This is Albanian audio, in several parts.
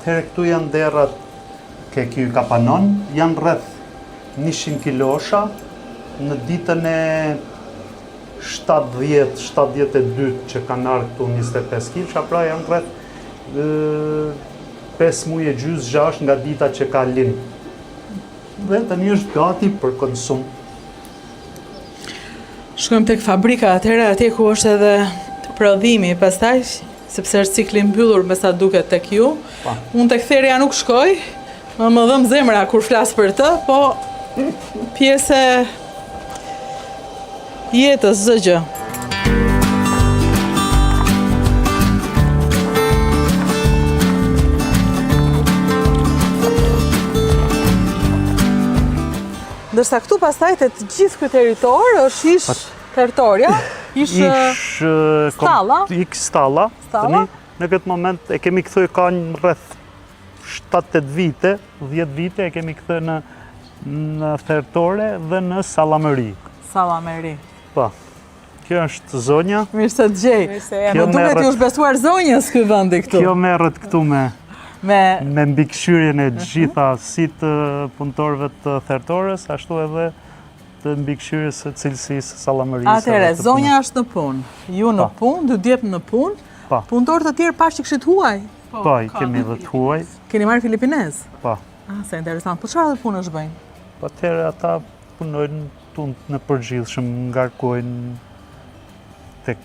Here këtu janë derrat ke ky kapanon, janë rreth 100 kilosha në ditën e 72 që kanë ardhur këtu 25 kilosha, pra janë rreth 5 muaj e gjysmë 6 nga dita që ka lind. Dhe tani është gati për konsum. Shkojmë tek fabrika, atëherë atje ku është edhe prodhimi, pastaj sepse është cikli mbyllur me sa duket tek ju. Unë tek therja nuk shkoj, më dhëm zemra kur flas për të, po pjesë jetës çdo gjë. Ndërsa këtu pastaj te të gjithë ky territor është ish territoria, ish stalla. Stalla. Në këtë moment e kemi kthyer ka rreth 7-8 vite, 10 vite e kemi kthyer në thertore dhe në sallamëri. Sallamëri. Po. Kjo është zonja. Mirë se të gjej. Më duket ju është besuar zonjës ky vendi këtu. Kjo merret këtu me mbikëqyrjen e gjitha si të punëtorëve të thertores, ashtu edhe të mbikëqyrjes së cilësisë sallamërisë. Atëherë, zonja është në punë, ju në punë, dy djep në punë, punëtorët të tjerë pash që kishit huaj. Po, kemi dhe të huaj. Keni marrë filipinez? Po. Se interesant. Po çfarë punë është bëjnë? Po atëherë ata punojnë tunë në përgjithshëm, ngarkojnë tek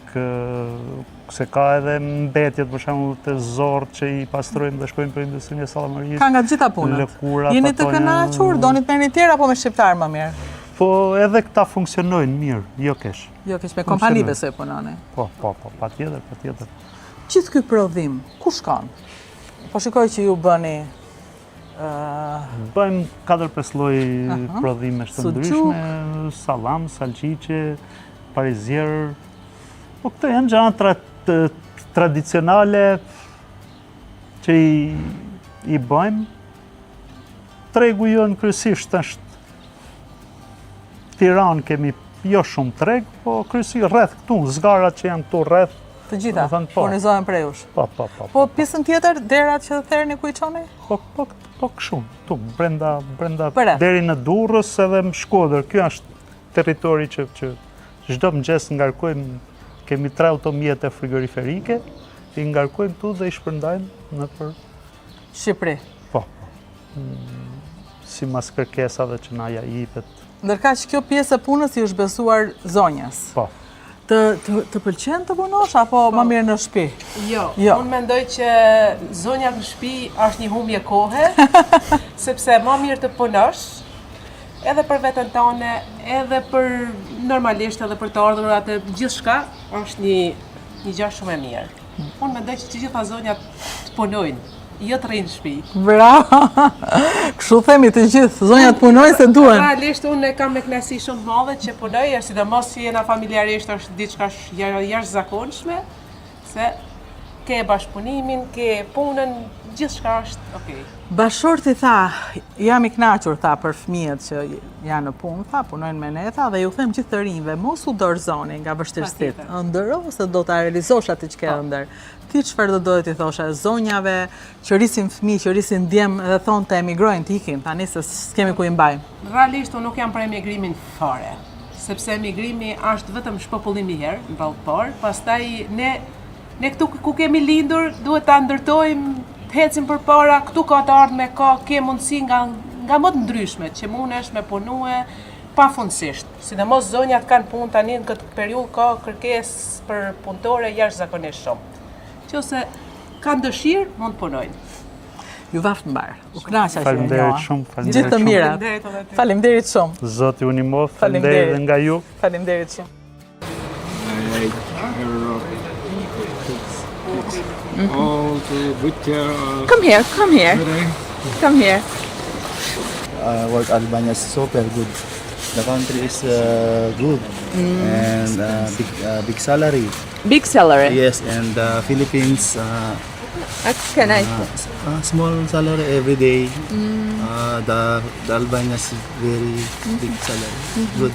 se ka edhe mbetjet për shembull të zorrt që i pastrojnë dhe shkojnë për industrinë e sallamërisë. Ka nga të gjitha punët. Jeni të kënaqur, doni të merrni tjerë apo me shqiptar më mirë? Po edhe këta funksionojnë mirë, jo keq. Jo keq, me kompani besoj punoni. Po, patjetër. Gjithë ky prodhim, ku shkon? Po shikoj që ju bëni bëjmë 4-5 lloj prodhimesh të ndryshme, sallam, salcice, parizier. Po këto janë gjëra tradicionale që i bëjmë. Tregu jonë kryesisht është Tiranë kemi jo shumë treg, po kryesisht rreth këtu, zgarat që janë këtu rreth. Të gjitha, furnizohen prej jush. Po. Po pjesën tjetër, derat që therrni ku i çoni? Po kështu, këtu, brenda deri në Durrës edhe në Shkodër. Ky është territori që çdo mëngjes ngarkojmë, kemi 3 automjete frigoriferike, i ngarkojmë këtu dhe i shpërndajmë nëpër Shqipëri. Po. Sipas kërkesave që na ja jepet. Ndërkaq kjo pjesë e punës i është besuar zonjas. Po. Të pëlqen të punosh apo më mirë në shtëpi? Jo. Unë mendoj që zonja në shtëpi është një humbje kohe, sepse më mirë të punosh edhe për veten tone, edhe për normalisht edhe për të ardhurat e gjithçka, është një gjë shumë e mirë. Unë mendoj që të gjitha zonjat të punojnë, jo të rrinë në shtëpi. Bravo! Kështu themi të gjithë, zonjat punojnë se duhen. Realisht unë kam me kënaqësi shumë të madhe që punoj, sidomos që jena familjarisht është diçka jashtëzakonshme, se ke bashkëpunimin, ke punën, gjithçka është okay. Bashorti tha, jam i kënaqur tha për fëmijët që janë në punë, tha, punojnë me ne, tha, dhe ju them gjithë të rinjve, mos u dorëzoni nga vështirësitë ëndër ose do ta realizosh atë që ke ëndër. Ti çfarë do dohet i thosha zonjave që rrisin fëmijë, që rrisin djem dhe thonë të emigrojnë, të ikin, tani se s'kemi ku i mbajmë. Realisht unë nuk jam për emigrimin fare, sepse emigrimi është vetëm shpopullim i herë, në vallëpor, pastaj ne këtu ku kemi lindur duhet ta ndërtojmë, të ecim përpara, këtu ka të ardhme, ke mundësi nga më të ndryshme që mundesh me punue pafundësisht. Sidomos zonjat kanë punë tani në këtë periudhë ka kërkesë për punëtore jashtëzakonisht shumë. Nëse kanë dëshirë, mund të punojnë. Ju vaft mbar. U kënaqa që Faleminderit shumë. Gjithë të mirat. Faleminderit shumë. Zoti ju ndihmoft. Faleminderit edhe nga ju. Faleminderit shumë. Come here. Work Albania is super good. The country is good and big salary. Big salary. Yes, and Philippines What can I? Small salary every day. The Albania is very big salary. Good.